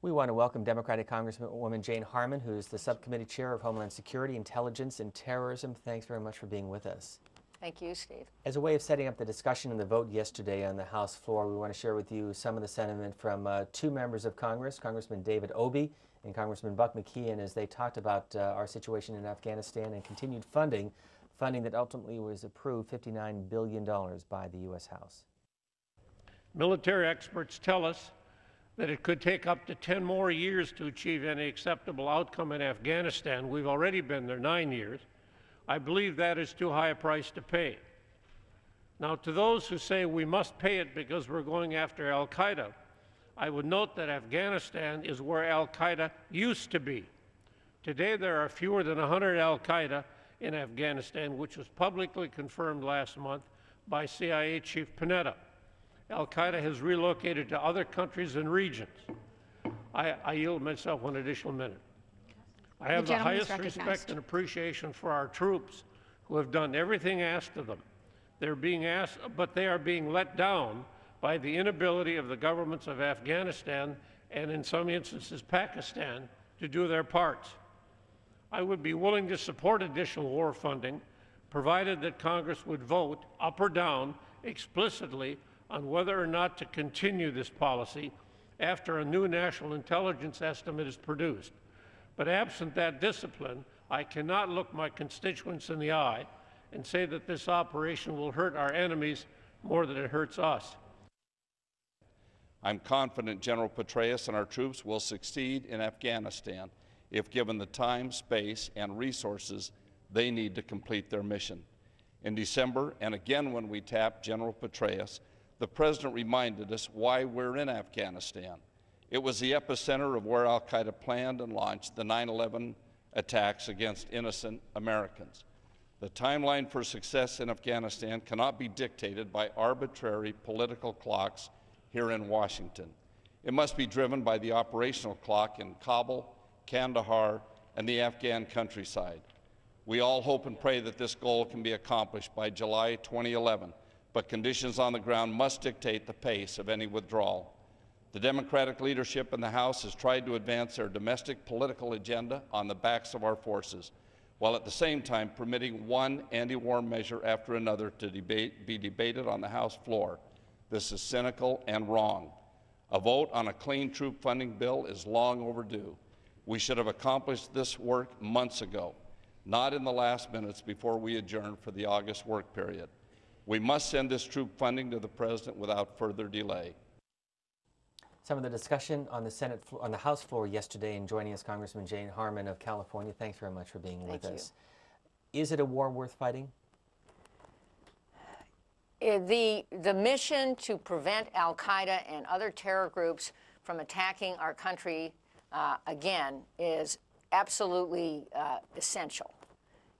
We want to welcome Democratic Congresswoman Jane Harman, who's the subcommittee chair of Homeland Security, Intelligence, and Terrorism. Thanks very much for being with us. Thank you, Steve. As a way of setting up the discussion and the vote yesterday on the House floor, we want to share with you some of the sentiment from two members of Congress, Congressman David Obey and Congressman Buck McKeon, as they talked about our situation in Afghanistan and continued funding that ultimately was approved $59 billion by the U.S. House. Military experts tell us that it could take up to 10 more years to achieve any acceptable outcome in Afghanistan. We've already been there 9 years. I believe that is too high a price to pay. Now, to those who say we must pay it because we're going after al-Qaeda, I would note that Afghanistan is where al-Qaeda used to be. Today, there are fewer than 100 al-Qaeda in Afghanistan, which was publicly confirmed last month by CIA Chief Panetta. Al-Qaeda has relocated to other countries and regions. I yield myself one additional minute. I have the highest respect and appreciation for our troops who have done everything asked of them. They're being asked, but they are being let down by the inability of the governments of Afghanistan and in some instances Pakistan to do their parts. I would be willing to support additional war funding, provided that Congress would vote up or down explicitly on whether or not to continue this policy after a new national intelligence estimate is produced. But absent that discipline, I cannot look my constituents in the eye and say that this operation will hurt our enemies more than it hurts us. I'm confident General Petraeus and our troops will succeed in Afghanistan if given the time, space, and resources they need to complete their mission. In December, and again when we tapped General Petraeus, the President reminded us why we're in Afghanistan. It was the epicenter of where al-Qaeda planned and launched the 9/11 attacks against innocent Americans. The timeline for success in Afghanistan cannot be dictated by arbitrary political clocks here in Washington. It must be driven by the operational clock in Kabul, Kandahar, and the Afghan countryside. We all hope and pray that this goal can be accomplished by July 2011, but conditions on the ground must dictate the pace of any withdrawal. The Democratic leadership in the House has tried to advance their domestic political agenda on the backs of our forces, while at the same time permitting one anti-war measure after another to be debated on the House floor. This is cynical and wrong. A vote on a clean troop funding bill is long overdue. We should have accomplished this work months ago, not in the last minutes before we adjourn for the August work period. We must send this troop funding to the President without further delay. Some of the discussion on the House floor yesterday, and joining us, Congressman Jane Harman of California. Thanks very much for being with us. Is it a war worth fighting? The mission to prevent al-Qaeda and other terror groups from attacking our country again is absolutely essential.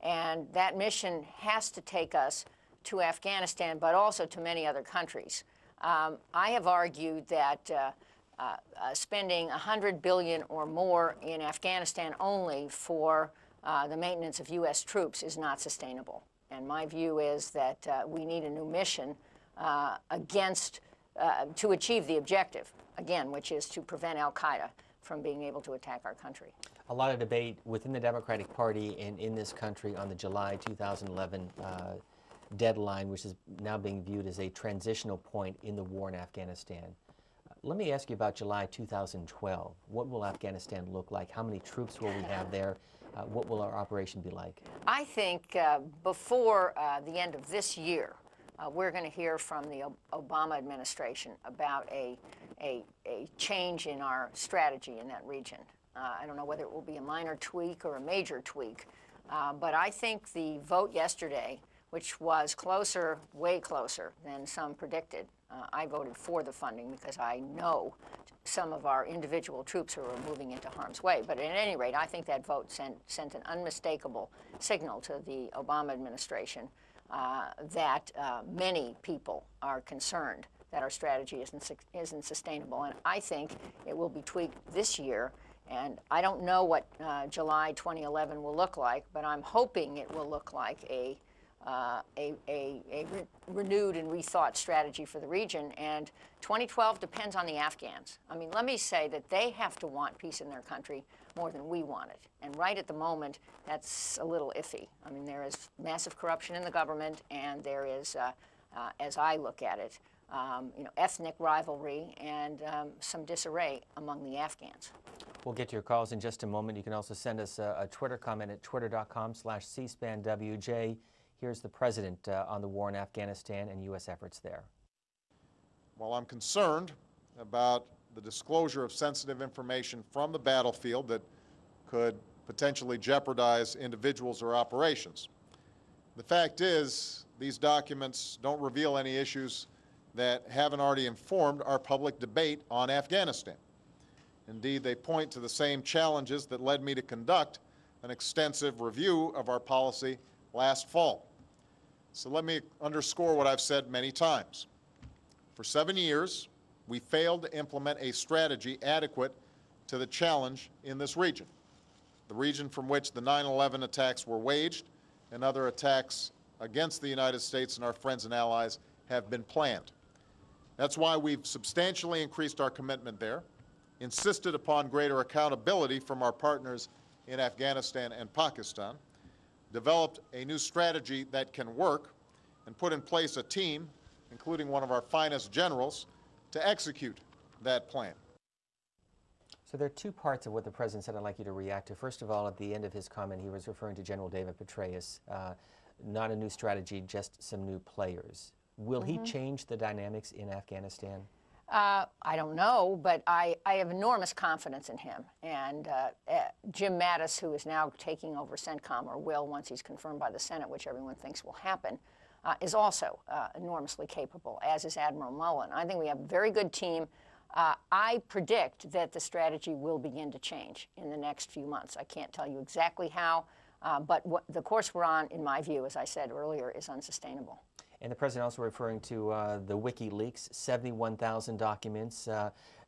And that mission has to take us to Afghanistan, but also to many other countries. I have argued that spending $100 billion or more in Afghanistan only for the maintenance of U.S. troops is not sustainable. And my view is that we need a new mission to achieve the objective, again, which is to prevent al-Qaeda from being able to attack our country. A lot of debate within the Democratic Party and in this country on the July 2011 deadline, which is now being viewed as a transitional point in the war in Afghanistan. Let me ask you about July 2012. What will Afghanistan look like? How many troops will we have there? What will our operation be like? I think before the end of this year, we're going to hear from the Obama administration about a change in our strategy in that region. I don't know whether it will be a minor tweak or a major tweak, but I think the vote yesterday, which was closer, way closer than some predicted. I voted for the funding because I know some of our individual troops who are moving into harm's way. But at any rate, I think that vote sent an unmistakable signal to the Obama administration that many people are concerned that our strategy isn't sustainable. And I think it will be tweaked this year. And I don't know what July 2011 will look like, but I'm hoping it will look like a renewed and rethought strategy for the region. And 2012 depends on the Afghans. I mean, let me say that they have to want peace in their country more than we want it. And right at the moment, that's a little iffy. I mean, there is massive corruption in the government, and there is, as I look at it, ethnic rivalry and some disarray among the Afghans. We'll get to your calls in just a moment. You can also send us a Twitter comment at twitter.com/cspanwj. Here's the president on the war in Afghanistan and U.S. efforts there. While I'm concerned about the disclosure of sensitive information from the battlefield that could potentially jeopardize individuals or operations, the fact is these documents don't reveal any issues that haven't already informed our public debate on Afghanistan. Indeed, they point to the same challenges that led me to conduct an extensive review of our policy last fall. So let me underscore what I've said many times. For 7 years, we failed to implement a strategy adequate to the challenge in this region, the region from which the 9/11 attacks were waged and other attacks against the United States and our friends and allies have been planned. That's why we've substantially increased our commitment there, insisted upon greater accountability from our partners in Afghanistan and Pakistan, developed a new strategy that can work, and put in place a team, including one of our finest generals, to execute that plan. So there are two parts of what the president said I'd like you to react to. First of all, at the end of his comment, he was referring to General David Petraeus. Not a new strategy, just some new players. Will he change the dynamics in Afghanistan? I don't know, but I have enormous confidence in him. And Jim Mattis, who is now taking over CENTCOM, or will once he's confirmed by the Senate, which everyone thinks will happen, is also enormously capable, as is Admiral Mullen. I think we have a very good team. I predict that the strategy will begin to change in the next few months. I can't tell you exactly how, but the course we're on, in my view, as I said earlier, is unsustainable. And the president also referring to the WikiLeaks, 71,000 documents.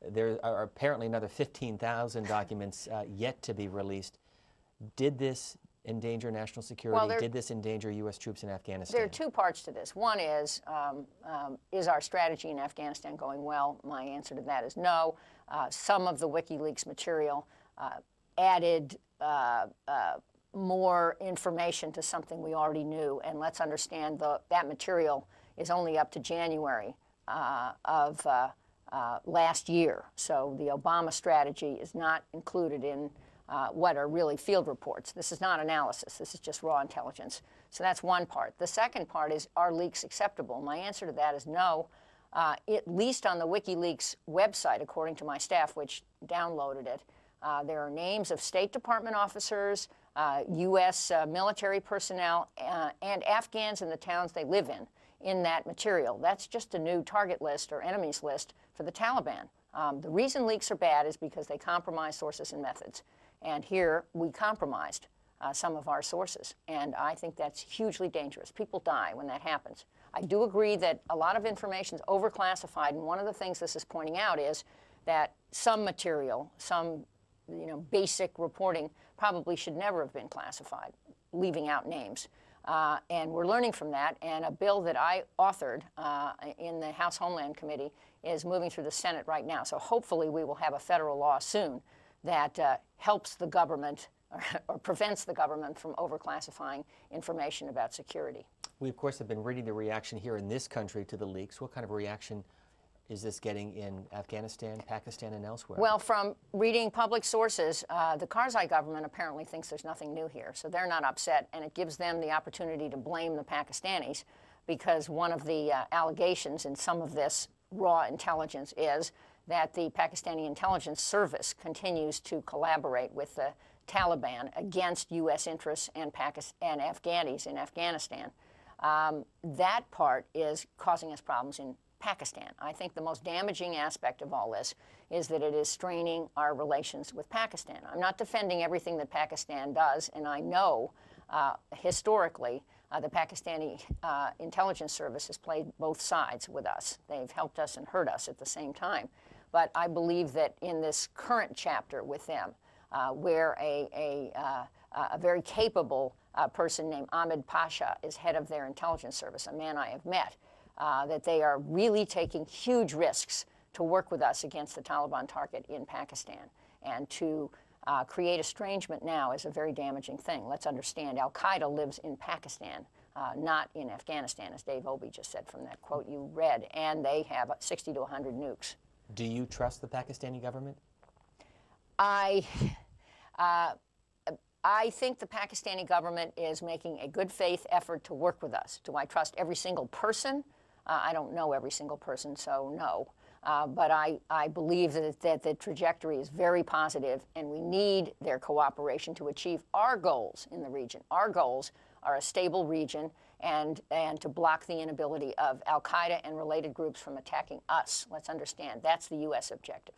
There are apparently another 15,000 documents yet to be released. Did this endanger national security? Well, did this endanger U.S. troops in Afghanistan? There are two parts to this. One is our strategy in Afghanistan going well? My answer to that is no. Some of the WikiLeaks material added more information to something we already knew. And let's understand that material is only up to January of last year. So the Obama strategy is not included in what are really field reports. This is not analysis. This is just raw intelligence. So that's one part. The second part is, are leaks acceptable? My answer to that is no. At least on the WikiLeaks website, according to my staff, which downloaded it, there are names of State Department officers, U.S. military personnel, and Afghans in the towns they live in that material. That's just a new target list or enemies list for the Taliban. The reason leaks are bad is because they compromise sources and methods. And here we compromised some of our sources. And I think that's hugely dangerous. People die when that happens. I do agree that a lot of information is overclassified. And one of the things this is pointing out is that some material, some basic reporting probably should never have been classified, leaving out names. And we're learning from that. And a bill that I authored in the House Homeland Committee is moving through the Senate right now. So hopefully we will have a federal law soon that helps the government or prevents the government from overclassifying information about security. We, of course, have been reading the reaction here in this country to the leaks. What kind of reaction is this getting in Afghanistan, Pakistan, and elsewhere? Well, from reading public sources, the Karzai government apparently thinks there's nothing new here, so they're not upset, and it gives them the opportunity to blame the Pakistanis, because one of the allegations in some of this raw intelligence is that the Pakistani intelligence service continues to collaborate with the Taliban against U.S. interests and Afghanis in Afghanistan. That part is causing us problems in Pakistan. I think the most damaging aspect of all this is that it is straining our relations with Pakistan. I'm not defending everything that Pakistan does, and I know historically the Pakistani intelligence service has played both sides with us. They've helped us and hurt us at the same time. But I believe that in this current chapter with them, where a very capable person named Ahmed Pasha is head of their intelligence service, a man I have met, that they are really taking huge risks to work with us against the Taliban target in Pakistan. And to create estrangement now is a very damaging thing. Let's understand, al-Qaeda lives in Pakistan, not in Afghanistan, as Dave Obey just said from that quote you read, and they have 60 to 100 nukes. Do you trust the Pakistani government? I think the Pakistani government is making a good faith effort to work with us. Do I trust every single person? I don't know every single person, so no. But I believe that the trajectory is very positive, and we need their cooperation to achieve our goals in the region. Our goals are a stable region and to block the inability of al-Qaeda and related groups from attacking us. Let's understand, that's the U.S. objective.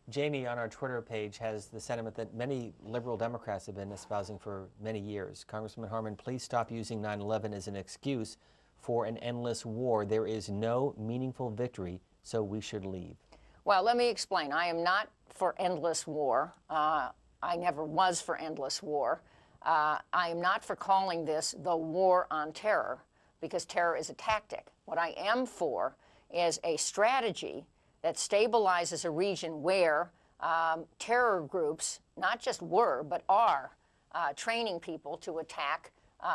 Jamie on our Twitter page has the sentiment that many liberal Democrats have been espousing for many years. Congressman Harman, please stop using 9/11 as an excuse for an endless war. There is no meaningful victory, so we should leave. Well, let me explain. I am not for endless war. I never was for endless war. I am not for calling this the war on terror, because terror is a tactic. What I am for is a strategy that stabilizes a region where terror groups not just were, but are training people to attack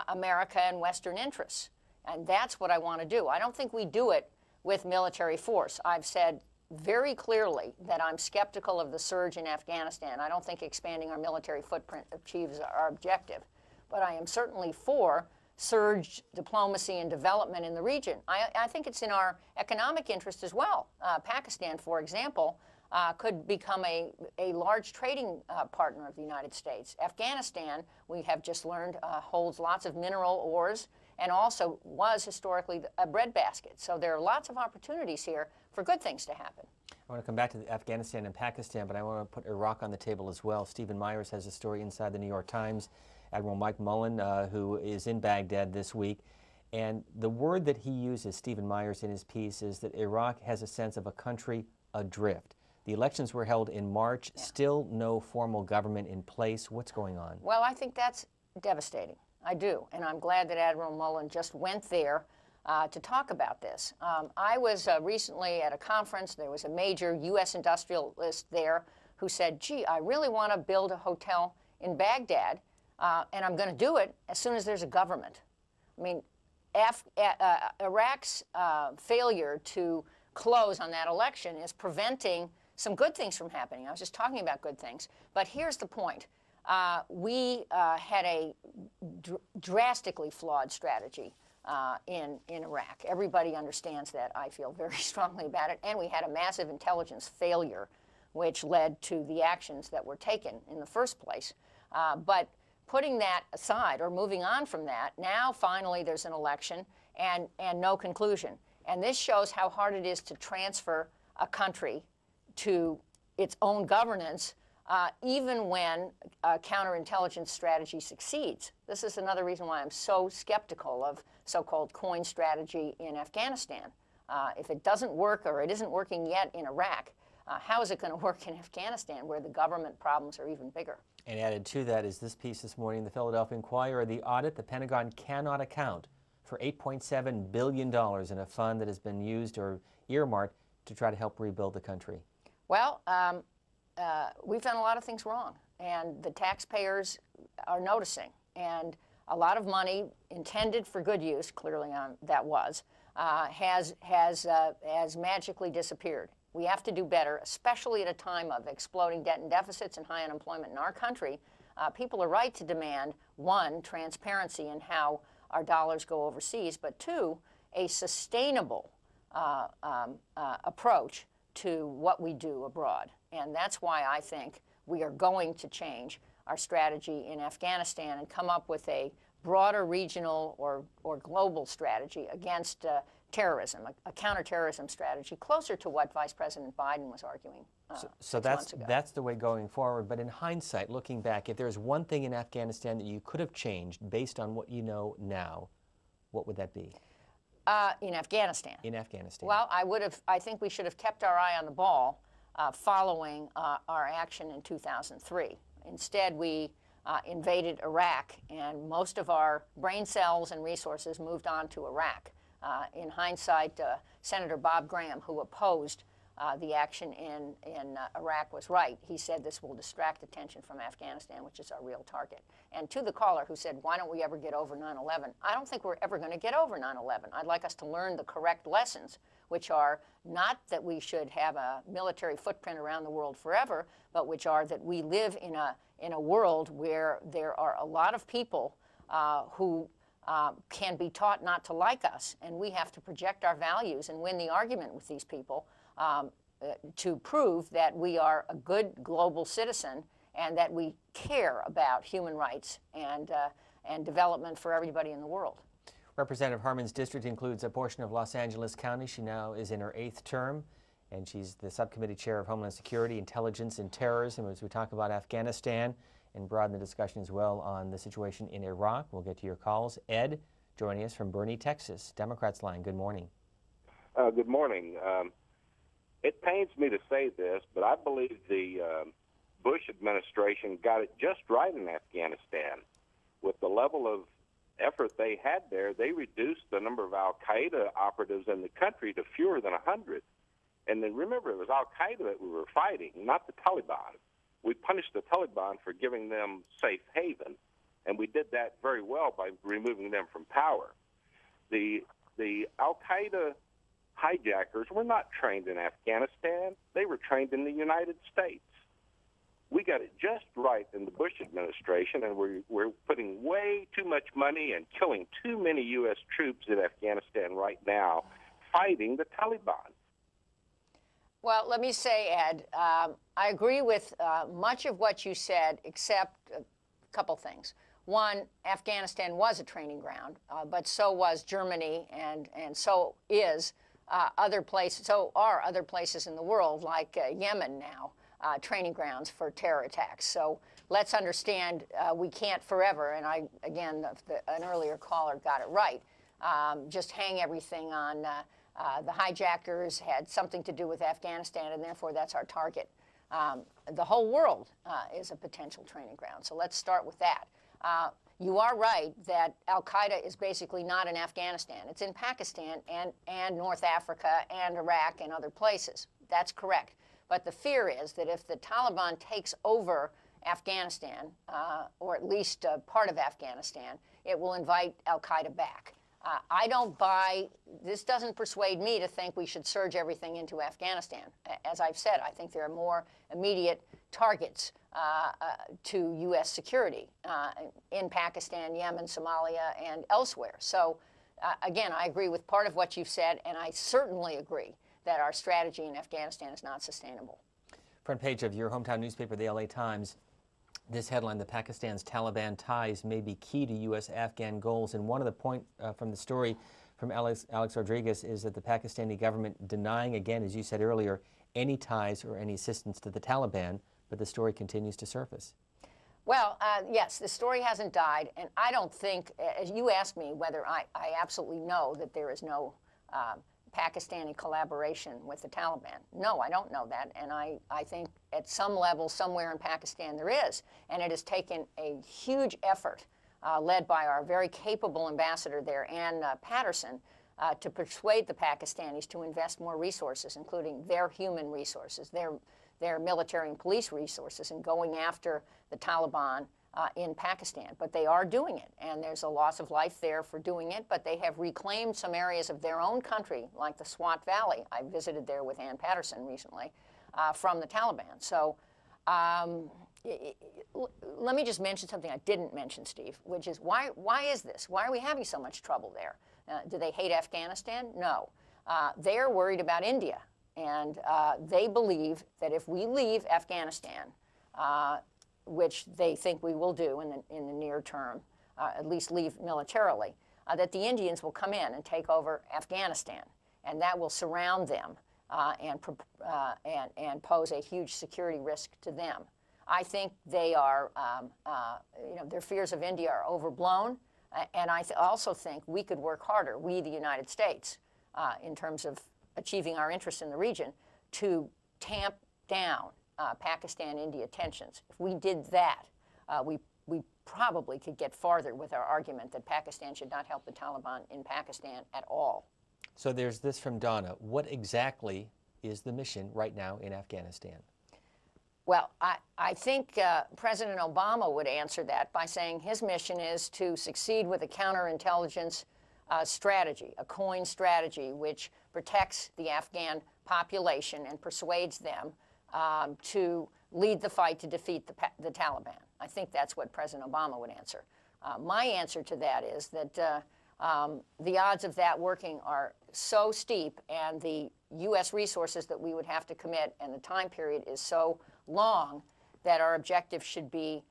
America and Western interests. And that's what I want to do. I don't think we do it with military force. I've said very clearly that I'm skeptical of the surge in Afghanistan. I don't think expanding our military footprint achieves our objective. But I am certainly for surge diplomacy and development in the region. I think it's in our economic interest as well. Pakistan, for example, could become a large trading partner of the United States. Afghanistan, we have just learned, holds lots of mineral ores and also was historically a breadbasket. So there are lots of opportunities here for good things to happen. I want to come back to Afghanistan and Pakistan, but I want to put Iraq on the table as well. Stephen Myers has a story inside the New York Times. Admiral Mike Mullen, who is in Baghdad this week, and the word that he uses, Stephen Myers, in his piece is that Iraq has a sense of a country adrift. The elections were held in March, still no formal government in place. What's going on? Well, I think that's devastating. I do, and I'm glad that Admiral Mullen just went there to talk about this. I was recently at a conference. There was a major U.S. industrialist there who said, gee, I really want to build a hotel in Baghdad, and I'm going to do it as soon as there's a government. I mean, Iraq's failure to close on that election is preventing some good things from happening. I was just talking about good things. But here's the point. We had a drastically flawed strategy in Iraq. Everybody understands that. I feel very strongly about it. And we had a massive intelligence failure, which led to the actions that were taken in the first place. But putting that aside, or moving on from that, now finally there's an election and no conclusion. And this shows how hard it is to transfer a country to its own governance, even when a counterintelligence strategy succeeds. This is another reason why I'm so skeptical of so-called coin strategy in Afghanistan. If it doesn't work, or it isn't working yet in Iraq, how is it going to work in Afghanistan, where the government problems are even bigger? And added to that is this piece this morning, the Philadelphia Inquirer, the audit, the Pentagon cannot account for $8.7 billion in a fund that has been used or earmarked to try to help rebuild the country. Well, we've done a lot of things wrong, and the taxpayers are noticing. And a lot of money intended for good use, clearly that was, has magically disappeared. We have to do better, especially at a time of exploding debt and deficits and high unemployment in our country. People are right to demand, one, transparency in how our dollars go overseas, but two, a sustainable approach to what we do abroad. And that's why I think we are going to change our strategy in Afghanistan and come up with a broader regional or global strategy against terrorism, a counterterrorism strategy closer to what Vice President Biden was arguing So that's the way going forward. But in hindsight, looking back, if there's one thing in Afghanistan that you could have changed based on what you know now, what would that be? In Afghanistan? In Afghanistan. Well, I think we should have kept our eye on the ball following our action in 2003. Instead, we invaded Iraq, and most of our brain cells and resources moved on to Iraq. In hindsight, Senator Bob Graham, who opposed the action in Iraq, was right. He said this will distract attention from Afghanistan, which is our real target. And to the caller who said, why don't we ever get over 9/11? I don't think we're ever going to get over 9/11. I'd like us to learn the correct lessons, which are not that we should have a military footprint around the world forever, but which are that we live in a world where there are a lot of people who can be taught not to like us, and we have to project our values and win the argument with these people to prove that we are a good global citizen and that we care about human rights and development for everybody in the world. Representative Harman's district includes a portion of Los Angeles County. She now is in her 8th term, and she's the subcommittee chair of Homeland Security, Intelligence, and Terrorism. As we talk about Afghanistan and broaden the discussion as well on the situation in Iraq, we'll get to your calls. Ed, joining us from Boerne, Texas, Democrats line. Good morning. Good morning. It pains me to say this, but I believe the Bush administration got it just right in Afghanistan. With the level of effort they had there, they reduced the number of al-Qaeda operatives in the country to fewer than 100. And then remember, it was al-Qaeda that we were fighting, not the Taliban. We punished the Taliban for giving them safe haven, and we did that very well by removing them from power. The al-Qaeda hijackers were not trained in Afghanistan. They were trained in the United States. We got it just right in the Bush administration, and we're putting way too much money and killing too many U.S. troops in Afghanistan right now fighting the Taliban. Well, let me say, Ed, I agree with much of what you said, except a couple things. One, Afghanistan was a training ground, but so was Germany, and so is other places. So are other places in the world, like Yemen now, training grounds for terror attacks. So let's understand we can't forever, and an earlier caller got it right, just hang everything on the hijackers had something to do with Afghanistan, and therefore that's our target. The whole world is a potential training ground. So let's start with that. You are right that al-Qaeda is basically not in Afghanistan. It's in Pakistan and North Africa and Iraq and other places. That's correct. But the fear is that if the Taliban takes over Afghanistan, or at least part of Afghanistan, it will invite al-Qaeda back. I don't buy, this doesn't persuade me to think we should surge everything into Afghanistan. As I've said, I think there are more immediate targets to U.S. security in Pakistan, Yemen, Somalia, and elsewhere. So again, I agree with part of what you've said, and I certainly agree that our strategy in Afghanistan is not sustainable. Front page of your hometown newspaper, the LA Times. This headline, that Pakistan's Taliban ties may be key to U.S.-Afghan goals. And one of the point from the story from Alex Rodriguez is that the Pakistani government denying, again, as you said earlier, any ties or any assistance to the Taliban, but the story continues to surface. Well, yes, the story hasn't died, and I don't think, as you asked me whether I absolutely know that there is no Pakistani collaboration with the Taliban. No, I don't know that, and I think at some level, somewhere in Pakistan, there is. And it has taken a huge effort, led by our very capable ambassador there, Ann Patterson, to persuade the Pakistanis to invest more resources, including their human resources, their military and police resources, in going after the Taliban in Pakistan. But they are doing it, and there's a loss of life there for doing it, but they have reclaimed some areas of their own country, like the Swat Valley. I visited there with Ann Patterson recently, from the Taliban. So let me just mention something I didn't mention, Steve, which is why is this? Why are we having so much trouble there? Do they hate Afghanistan? No. They are worried about India, and they believe that if we leave Afghanistan, which they think we will do in the near term, at least leave militarily, that the Indians will come in and take over Afghanistan, and that will surround them and pose a huge security risk to them. I think they are, their fears of India are overblown, and I also think we could work harder, we, the United States, in terms of achieving our interests in the region, to tamp down Pakistan-India tensions. If we did that, we we probably could get farther with our argument that Pakistan should not help the Taliban in Pakistan at all. So there's this from Donna. What exactly is the mission right now in Afghanistan? Well, I think President Obama would answer that by saying his mission is to succeed with a counterintelligence strategy, a coin strategy, which protects the Afghan population and persuades them to lead the fight to defeat the Taliban. I think that's what President Obama would answer. My answer to that is that the odds of that working are so steep, and the U.S. resources that we would have to commit and the time period is so long, that our objective should be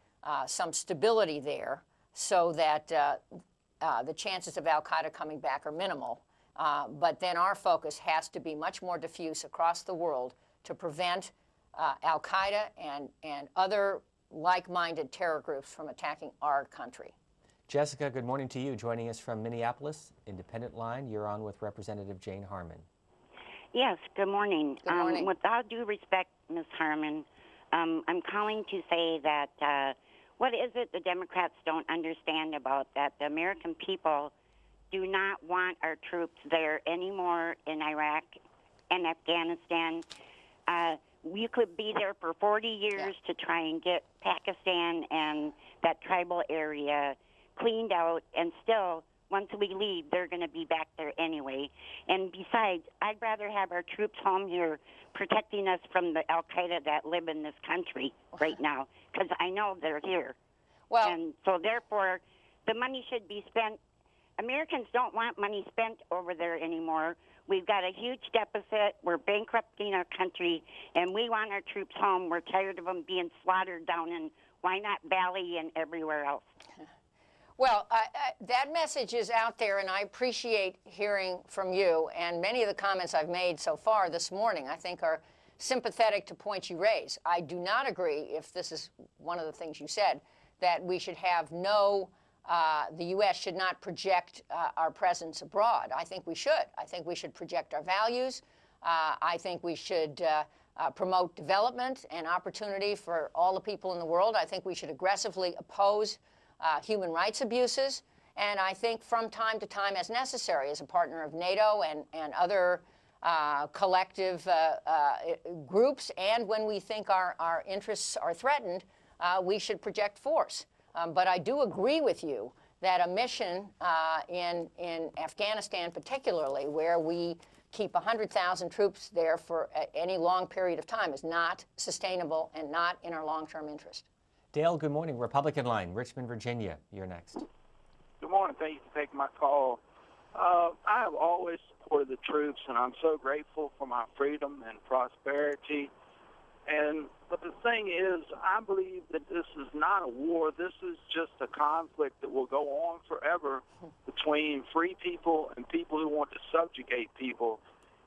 some stability there so that the chances of al-Qaeda coming back are minimal. But then our focus has to be much more diffuse across the world to prevent al-Qaeda and other like-minded terror groups from attacking our country. Jessica, good morning to you. Joining us from Minneapolis, Independent Line. You're on with Representative Jane Harman. Yes, good morning. Good morning. With all due respect, Ms. Harman, I'm calling to say that what is it the Democrats don't understand about that the American people do not want our troops there anymore in Iraq and Afghanistan. We could be there for 40 years to try and get Pakistan and that tribal area cleaned out, and still, once we leave, they're going to be back there anyway. And besides, I'd rather have our troops home here protecting us from the al-Qaeda that live in this country right now, because I know they're here. Well, and so therefore, the money should be spent. Americans don't want money spent over there anymore. We've got a huge deficit. We're bankrupting our country, and we want our troops home. We're tired of them being slaughtered down in Why Not Valley and everywhere else. Well, that message is out there, and I appreciate hearing from you. And many of the comments I've made so far this morning, I think, are sympathetic to points you raise. I do not agree, if this is one of the things you said, that we should have the U.S. should not project our presence abroad. I think we should. I think we should project our values. I think we should promote development and opportunity for all the people in the world. I think we should aggressively oppose human rights abuses, and I think from time to time, as necessary, as a partner of NATO and other collective groups, and when we think our interests are threatened, we should project force. But I do agree with you that a mission in Afghanistan particularly, where we keep 100,000 troops there for any long period of time, is not sustainable and not in our long-term interest. Dale, good morning. Republican Line, Richmond, Virginia. You're next. Good morning. Thank you for taking my call. I have always supported the troops, and I'm so grateful for my freedom and prosperity. But the thing is, I believe that this is not a war. This is just a conflict that will go on forever between free people and people who want to subjugate people.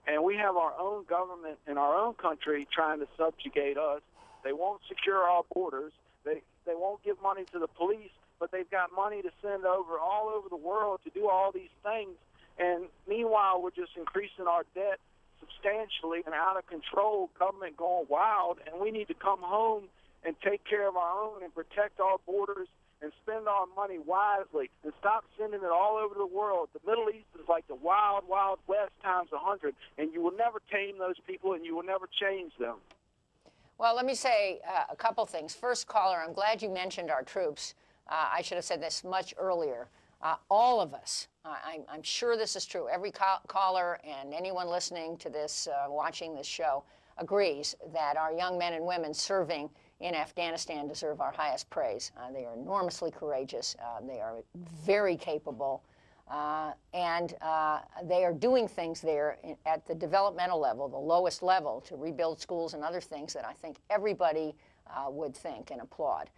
And we have our own government in our own country trying to subjugate us. They won't secure our borders. They won't give money to the police, but they've got money to send over all over the world to do all these things. And meanwhile, we're just increasing our debt substantially and out of control, government going wild, and we need to come home and take care of our own and protect our borders and spend our money wisely and stop sending it all over the world. The Middle East is like the wild, wild west times 100, and you will never tame those people and you will never change them. Well, let me say a couple things. First, caller, I'm glad you mentioned our troops. I should have said this much earlier. All of us, I'm sure this is true, every caller and anyone listening to this, watching this show, agrees that our young men and women serving in Afghanistan deserve our highest praise. They are enormously courageous. They are very capable. And they are doing things there at the developmental level, the lowest level, to rebuild schools and other things that I think everybody would think and applaud.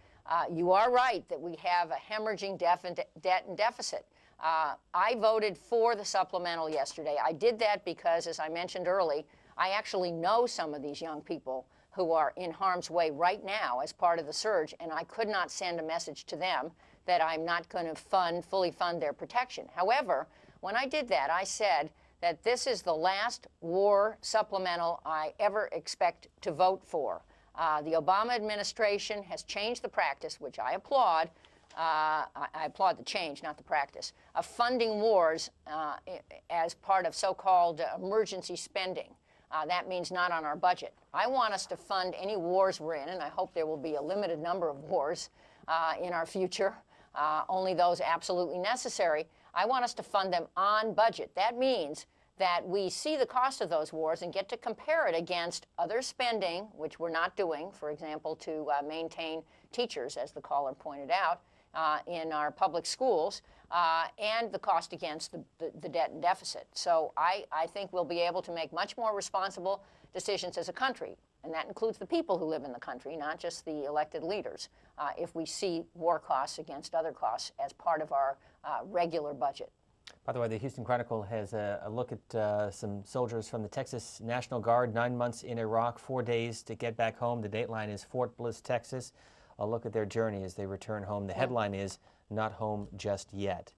You are right that we have a hemorrhaging debt and deficit. I voted for the supplemental yesterday. I did that because, as I mentioned early, I actually know some of these young people who are in harm's way right now as part of the surge, and I could not send a message to them that I'm not going to fully fund their protection. However, when I did that, I said that this is the last war supplemental I ever expect to vote for. The Obama administration has changed the practice, which I applaud. I applaud the change, not the practice, of funding wars as part of so-called emergency spending. That means not on our budget. I want us to fund any wars we're in, and I hope there will be a limited number of wars in our future, only those absolutely necessary. I want us to fund them on budget. That means that we see the cost of those wars and get to compare it against other spending, which we're not doing, for example, to maintain teachers, as the caller pointed out, in our public schools, and the cost against the debt and deficit. So I think we'll be able to make much more responsible decisions as a country, and that includes the people who live in the country, not just the elected leaders, if we see war costs against other costs as part of our regular budget. By the way, the Houston Chronicle has a look at some soldiers from the Texas National Guard, 9 months in Iraq, 4 days to get back home. The dateline is Fort Bliss, Texas. A look at their journey as they return home. The headline is, "Not Home Just Yet."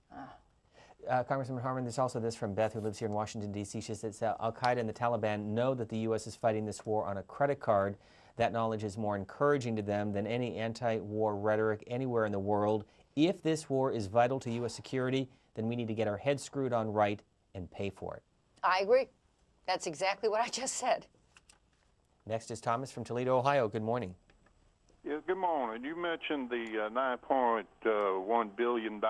Congressman Harman, there's also this from Beth, who lives here in Washington, D.C. She says Al-Qaeda and the Taliban know that the U.S. is fighting this war on a credit card. That knowledge is more encouraging to them than any anti-war rhetoric anywhere in the world. If this war is vital to U.S. security, then we need to get our heads screwed on right and pay for it. I agree. That's exactly what I just said. Next is Thomas from Toledo, Ohio. Good morning. Yes, good morning. You mentioned the $9.1 billion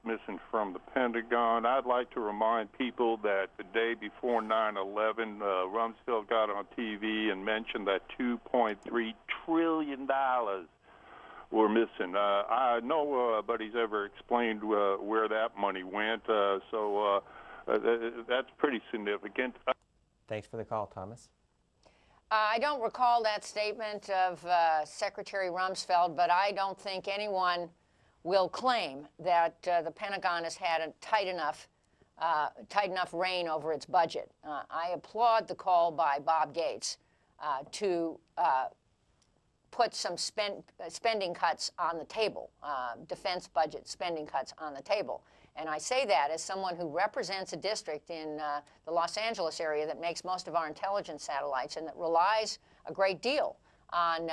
missing from the Pentagon. I'd like to remind people that the day before 9/11, Rumsfeld got on TV and mentioned that $2.3 trillion were missing. I know nobody's ever explained where that money went, so that's pretty significant. Thanks for the call, Thomas. I don't recall that statement of Secretary Rumsfeld, but I don't think anyone will claim that the Pentagon has had a tight enough rein over its budget. I applaud the call by Bob Gates to put some spending cuts on the table, defense budget spending cuts on the table. And I say that as someone who represents a district in the Los Angeles area that makes most of our intelligence satellites and that relies a great deal on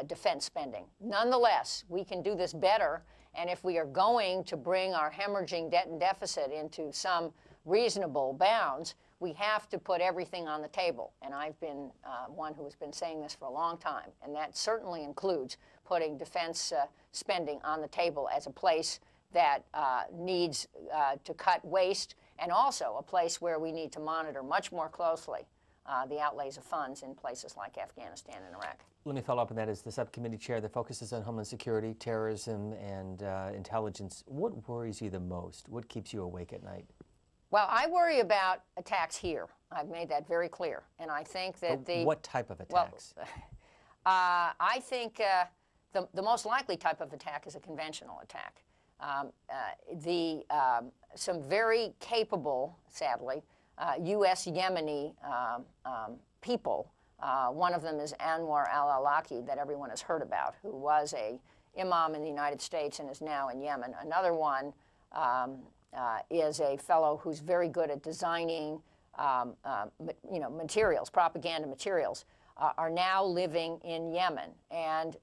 defense spending. Nonetheless, we can do this better, and if we are going to bring our hemorrhaging debt and deficit into some reasonable bounds, we have to put everything on the table. And I've been one who has been saying this for a long time, and that certainly includes putting defense spending on the table as a place that needs to cut waste, and also a place where we need to monitor much more closely the outlays of funds in places like Afghanistan and Iraq. Let me follow up on that. As the subcommittee chair that focuses on Homeland Security, terrorism, and intelligence, what worries you the most? What keeps you awake at night? Well, I worry about attacks here. I've made that very clear. And I think that what type of attacks? Well, I think the most likely type of attack is a conventional attack. Some very capable, sadly, U.S. Yemeni people. One of them is Anwar al-Awlaki, that everyone has heard about, who was a imam in the United States and is now in Yemen. Another one is a fellow who's very good at designing, materials, propaganda materials, are now living in Yemen. And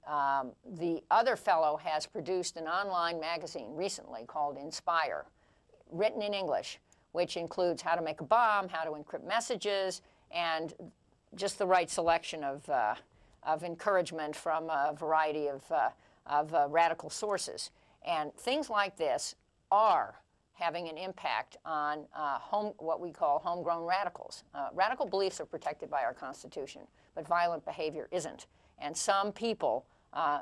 the other fellow has produced an online magazine recently called Inspire, written in English, which includes how to make a bomb, how to encrypt messages, and just the right selection of encouragement from a variety of radical sources. And things like this are having an impact on what we call homegrown radicals. Radical beliefs are protected by our Constitution, but violent behavior isn't. And some people,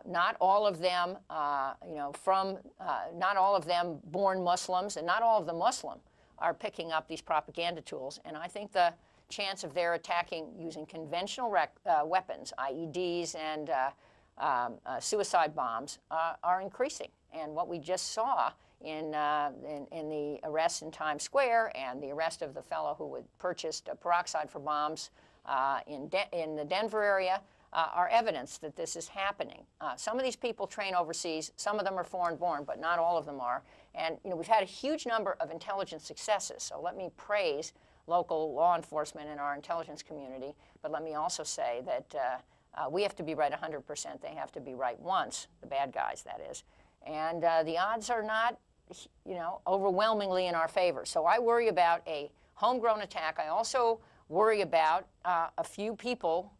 not all of them, not all of them born Muslims, and not all of the Muslim are picking up these propaganda tools. And I think the chance of their attacking using conventional weapons, IEDs and suicide bombs, are increasing. And what we just saw in the arrest in Times Square and the arrest of the fellow who had purchased peroxide for bombs in the Denver area are evidence that this is happening. Some of these people train overseas. Some of them are foreign-born, but not all of them are. And we've had a huge number of intelligence successes. So let me praise local law enforcement in our intelligence community. But let me also say that We have to be right 100%. They have to be right once, the bad guys, that is. And the odds are not, overwhelmingly in our favor. So I worry about a homegrown attack. I also worry about a few people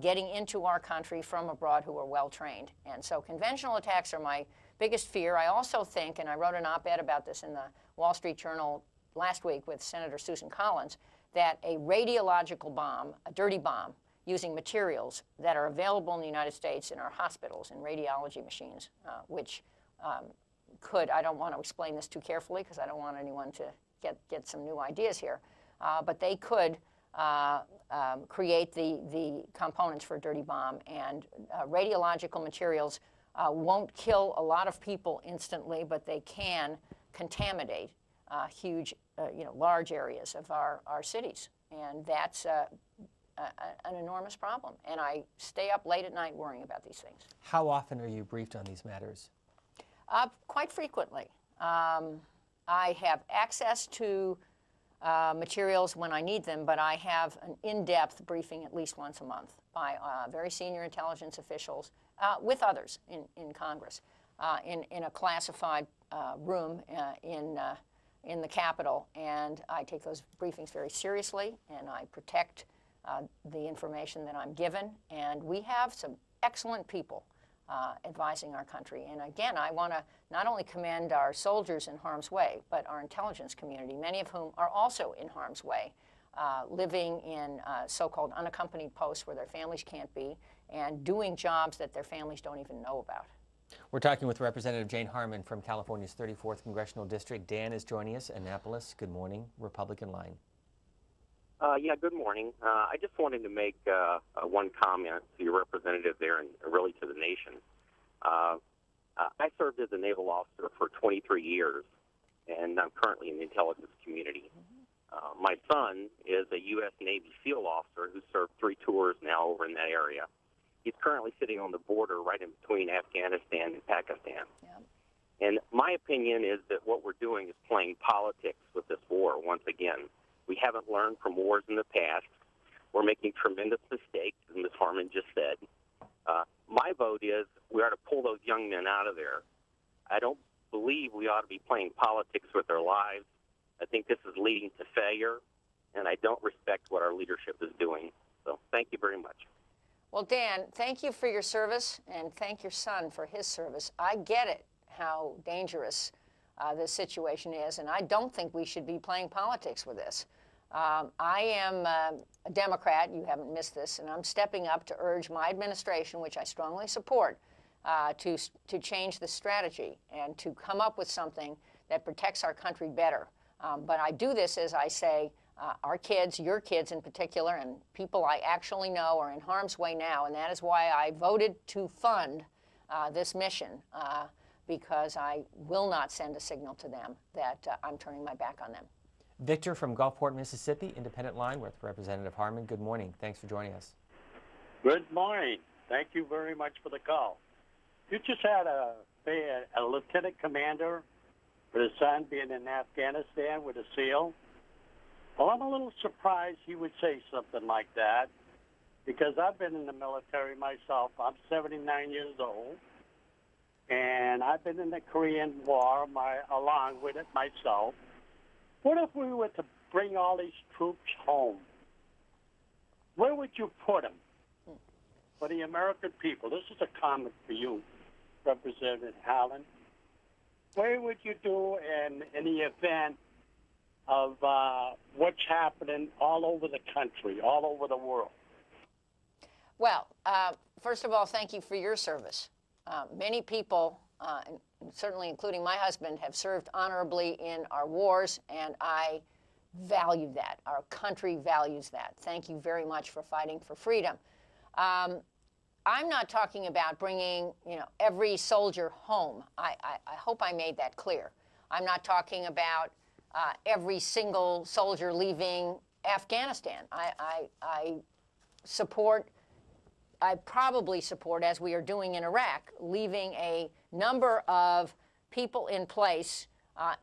getting into our country from abroad who are well-trained. And so conventional attacks are my biggest fear. I also think, and I wrote an op-ed about this in the Wall Street Journal last week with Senator Susan Collins, that a radiological bomb, a dirty bomb, using materials that are available in the United States in our hospitals and radiology machines, which could, I don't want to explain this too carefully because I don't want anyone to get some new ideas here, but they could create the components for a dirty bomb. And radiological materials won't kill a lot of people instantly, but they can contaminate huge, large areas of our cities. And that's an enormous problem. And I stay up late at night worrying about these things. How often are you briefed on these matters? Quite frequently. I have access to materials when I need them, but I have an in-depth briefing at least once a month by very senior intelligence officials with others in Congress in a classified room in the Capitol. And I take those briefings very seriously, and I protect the information that I'm given. And we have some excellent people advising our country. And again, I want to not only commend our soldiers in harm's way, but our intelligence community, many of whom are also in harm's way, living in so-called unaccompanied posts where their families can't be, and doing jobs that their families don't even know about. We're talking with Representative Jane Harman from California's 34th Congressional District. Dan is joining us, Annapolis. Good morning, Republican line. Yeah, good morning. I just wanted to make one comment to your representative there and really to the nation. I served as a naval officer for 23 years, and I'm currently in the intelligence community. My son is a U.S. Navy SEAL officer who served 3 tours now over in that area. He's currently sitting on the border right in between Afghanistan and Pakistan. Yeah. And my opinion is that what we're doing is playing politics with this war once again. We haven't learned from wars in the past. We're making tremendous mistakes, as Ms. Harman just said. My vote is we ought to pull those young men out of there. I don't believe we ought to be playing politics with their lives. I think this is leading to failure, and I don't respect what our leadership is doing. So thank you very much. Well, Dan, thank you for your service, and thank your son for his service. I get it, how dangerous this situation is, and I don't think we should be playing politics with this. I am a Democrat, you haven't missed this, and I'm stepping up to urge my administration, which I strongly support, to change the strategy and to come up with something that protects our country better. But I do this, as I say, our kids, your kids in particular, and people I actually know are in harm's way now, and that is why I voted to fund this mission, because I will not send a signal to them that I'm turning my back on them. Victor from Gulfport, Mississippi, independent line with Representative Harman. Good morning. Thanks for joining us. Good morning. Thank you very much for the call. You just had a lieutenant commander with his son being in Afghanistan with a SEAL. Well, I'm a little surprised he would say something like that, because I've been in the military myself. I'm 79 years old, and I've been in the Korean War along with it myself. What if we were to bring all these troops home? Where would you put them? For the American people, this is a comment for you, Representative Harlan. Where would you do in the event of what's happening all over the country, all over the world? Well, first of all, thank you for your service. Many people, certainly including my husband, have served honorably in our wars, and I value that. Our country values that. Thank you very much for fighting for freedom. I'm not talking about bringing, every soldier home. I hope I made that clear. I'm not talking about every single soldier leaving Afghanistan. I probably support, as we are doing in Iraq, leaving a number of people in place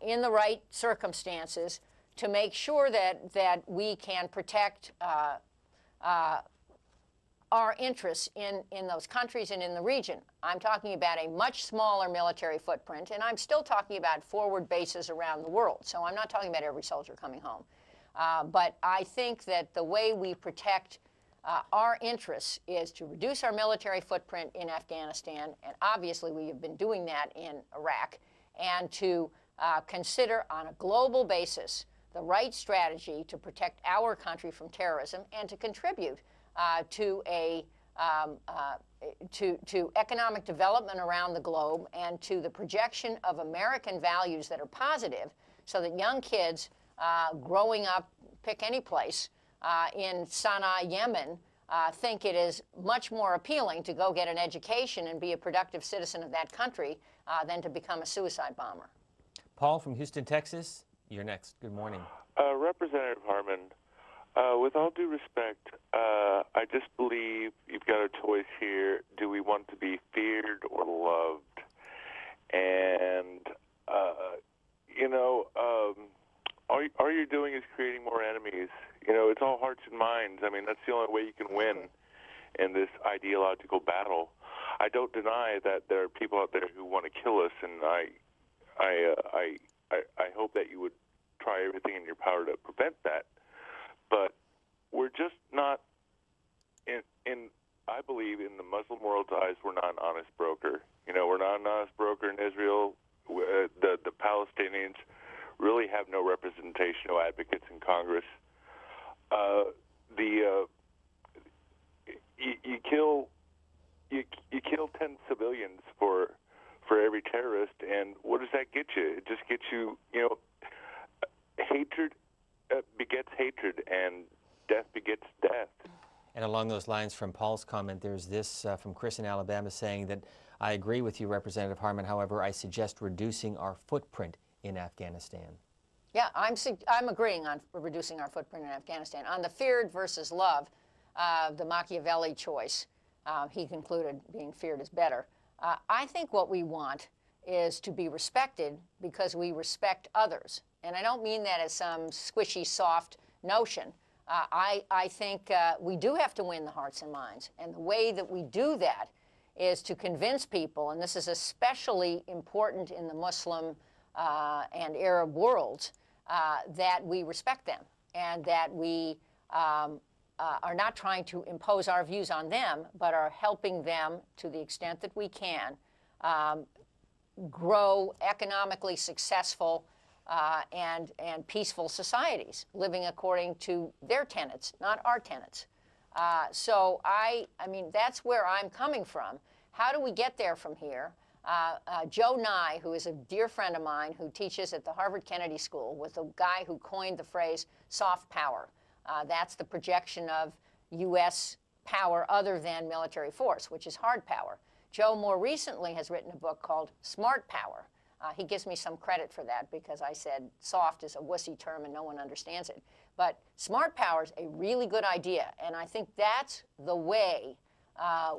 in the right circumstances to make sure that we can protect our interests in those countries and in the region. I'm talking about a much smaller military footprint, and I'm still talking about forward bases around the world. So I'm not talking about every soldier coming home. But I think that the way we protect our interests is to reduce our military footprint in Afghanistan, and obviously we have been doing that in Iraq, and to consider on a global basis the right strategy to protect our country from terrorism and to contribute to economic development around the globe and to the projection of American values that are positive, so that young kids growing up, pick any place, in Sana'a, Yemen, think it is much more appealing to go get an education and be a productive citizen of that country than to become a suicide bomber. Paul from Houston, Texas, you're next. Good morning. Representative Harman, with all due respect, I just believe you've got a choice here. Do we want to be feared or loved? And, all you're doing is creating more enemies. It's all hearts and minds. I mean, that's the only way you can win in this ideological battle. I don't deny that there are people out there who want to kill us, and I hope that you would try everything in your power to prevent that. But we're just not, I believe, in the Muslim world's eyes, we're not an honest broker. We're not an honest broker in Israel. The Palestinians really have no representation, no advocates in Congress. You kill 10 civilians for every terrorist, and what does that get you? It just gets you, hatred begets hatred, and death begets death. And along those lines, from Paul's comment, there's this from Chris in Alabama saying that, I agree with you, Representative Harman. However, I suggest reducing our footprint in Afghanistan. Yeah, I'm agreeing on reducing our footprint in Afghanistan. On the feared versus love, the Machiavelli choice, he concluded being feared is better. I think what we want is to be respected because we respect others. And I don't mean that as some squishy, soft notion. I think we do have to win the hearts and minds. And the way that we do that is to convince people, and this is especially important in the Muslim and Arab worlds, that we respect them and that we are not trying to impose our views on them, but are helping them to the extent that we can grow economically successful and peaceful societies, living according to their tenets, not our tenets. So I mean, that's where I'm coming from. How do we get there from here? Joe Nye, who is a dear friend of mine who teaches at the Harvard Kennedy School, was the guy who coined the phrase soft power. That's the projection of U.S. power other than military force, which is hard power. Joe more recently has written a book called Smart Power. He gives me some credit for that because I said soft is a wussy term and no one understands it. But smart power is a really good idea, and I think that's the way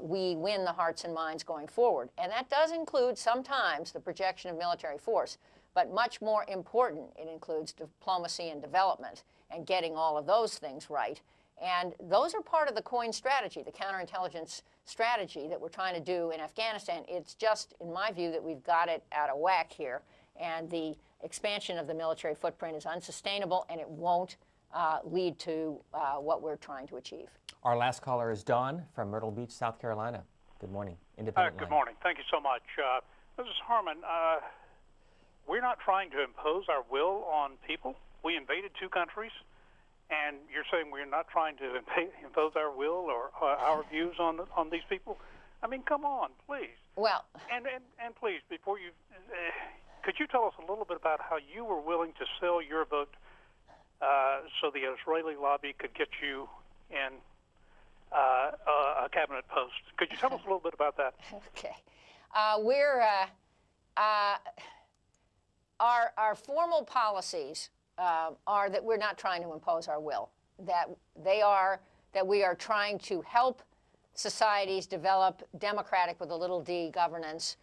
we win the hearts and minds going forward. And that does include sometimes the projection of military force, but much more important, it includes diplomacy and development and getting all of those things right. And those are part of the COIN strategy, the counterintelligence strategy that we're trying to do in Afghanistan. It's just, in my view, that we've got it out of whack here. And the expansion of the military footprint is unsustainable, and it won't lead to what we're trying to achieve. Our last caller is Dawn from Myrtle Beach, South Carolina. Good morning. Independent Good line. morning. Thank you so much. This is Harman. We're not trying to impose our will on people. We invaded 2 countries. And you're saying we're not trying to impose our will or our views on these people? I mean, come on, please. Well, and please, before you, could you tell us a little bit about how you were willing to sell your vote so the Israeli lobby could get you in a cabinet post? Could you tell us a little bit about that? Okay. Our formal policies are that we're not trying to impose our will, that we are trying to help societies develop democratic with a little d governance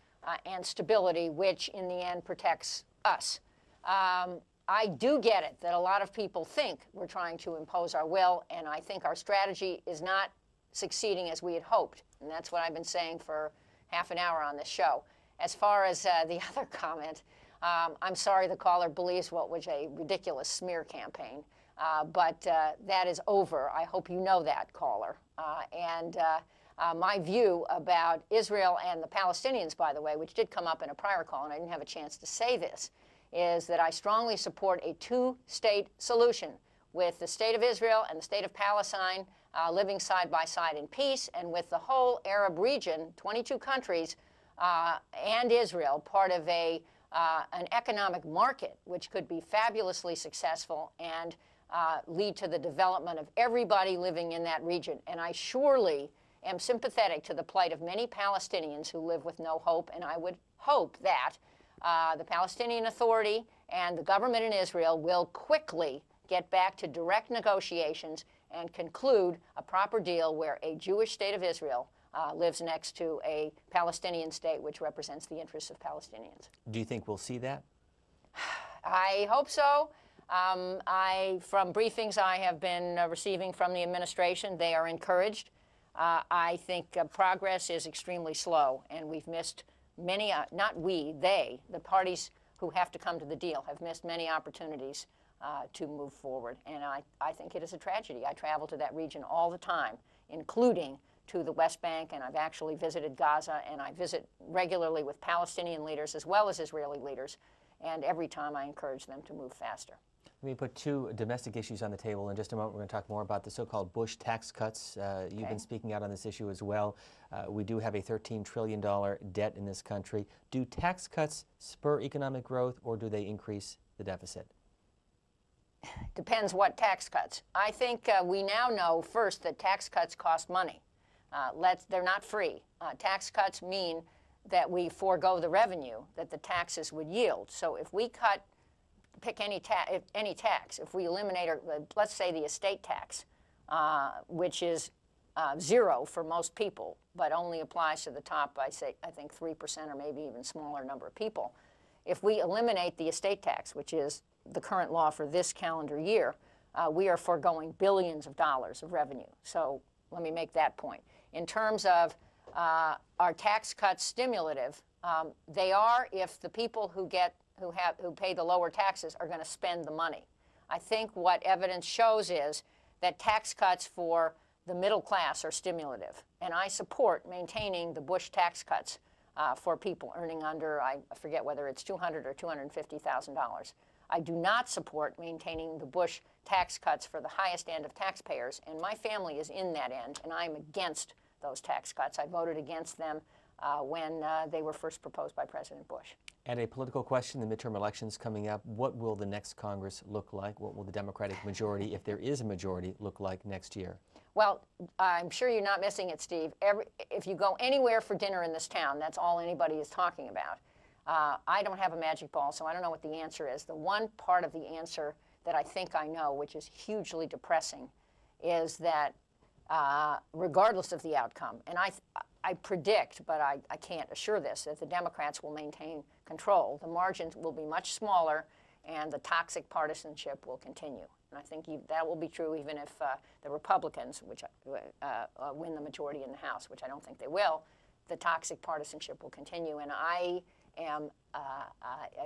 and stability, which in the end protects us. I do get it that a lot of people think we're trying to impose our will, and I think our strategy is not succeeding as we had hoped. And that's what I've been saying for half an hour on this show. As far as the other comment, I'm sorry the caller believes what was a ridiculous smear campaign, but that is over. I hope you know that, caller. My view about Israel and the Palestinians, by the way, which did come up in a prior call, and I didn't have a chance to say this, is that I strongly support a two-state solution with the state of Israel and the state of Palestine living side by side in peace, and with the whole Arab region, 22 countries, and Israel, part of an economic market which could be fabulously successful and lead to the development of everybody living in that region. And I surely am sympathetic to the plight of many Palestinians who live with no hope, and I would hope that the Palestinian Authority and the government in Israel will quickly get back to direct negotiations and conclude a proper deal where a Jewish state of Israel lives next to a Palestinian state which represents the interests of Palestinians. Do you think we'll see that? I hope so. From briefings I have been receiving from the administration, they are encouraged. I think progress is extremely slow, and we've missed many, not we, they, the parties who have to come to the deal, have missed many opportunities to move forward. And I think it is a tragedy. I travel to that region all the time, including to the West Bank, and I've actually visited Gaza, and I visit regularly with Palestinian leaders as well as Israeli leaders, and every time I encourage them to move faster. Let me put two domestic issues on the table. In just a moment, we're going to talk more about the so-called Bush tax cuts. You've been speaking out on this issue as well. We do have a $13 trillion debt in this country. Do tax cuts spur economic growth, or do they increase the deficit? Depends what tax cuts. I think we now know, first, that tax cuts cost money. They're not free. Tax cuts mean that we forego the revenue that the taxes would yield. So if we pick any tax, if we eliminate, let's say, the estate tax, which is zero for most people, but only applies to the top, I think 3% or maybe even smaller number of people. If we eliminate the estate tax, which is the current law for this calendar year, we are foregoing billions of dollars of revenue. So let me make that point. In terms of our tax cuts stimulative, they are if the people who pay the lower taxes are going to spend the money. I think what evidence shows is that tax cuts for the middle class are stimulative, and I support maintaining the Bush tax cuts for people earning under, I forget whether it's $200,000 or $250,000. I do not support maintaining the Bush tax cuts for the highest end of taxpayers, and my family is in that end, and I'm against those tax cuts. I voted against them when they were first proposed by President Bush. And a political question, the midterm elections coming up, what will the next Congress look like? What will the Democratic majority, if there is a majority, look like next year? Well, I'm sure you're not missing it, Steve. If you go anywhere for dinner in this town, that's all anybody is talking about. I don't have a magic ball, so I don't know what the answer is. The one part of the answer that I think I know, which is hugely depressing, is that regardless of the outcome, and I predict, but I can't assure this, that the Democrats will maintain control. The margins will be much smaller, and the toxic partisanship will continue. And I think that will be true even if the Republicans, which win the majority in the House, which I don't think they will. The toxic partisanship will continue, and I am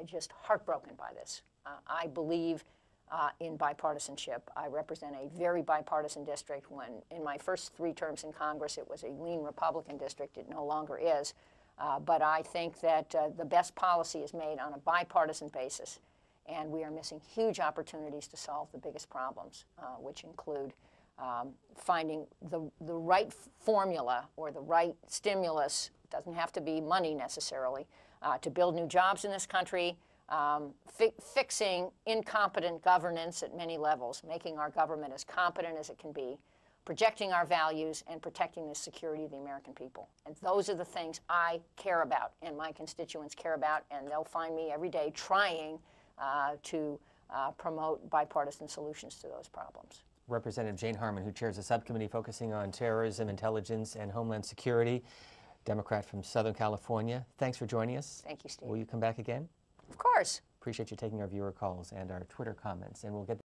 just heartbroken by this. I believe in bipartisanship. I represent a very bipartisan district. When in my first 3 terms in Congress, it was a lean Republican district. It no longer is. But I think that the best policy is made on a bipartisan basis, and we are missing huge opportunities to solve the biggest problems, which include finding the right formula or the right stimulus. It doesn't have to be money necessarily, to build new jobs in this country, fixing incompetent governance at many levels, making our government as competent as it can be, projecting our values, and protecting the security of the American people. And those are the things I care about and my constituents care about, and they'll find me every day trying to promote bipartisan solutions to those problems. Representative Jane Harman, who chairs a subcommittee focusing on terrorism, intelligence, and homeland security, Democrat from Southern California. Thanks for joining us. Thank you, Steve. Will you come back again? Of course. Appreciate you taking our viewer calls and our Twitter comments, and we'll get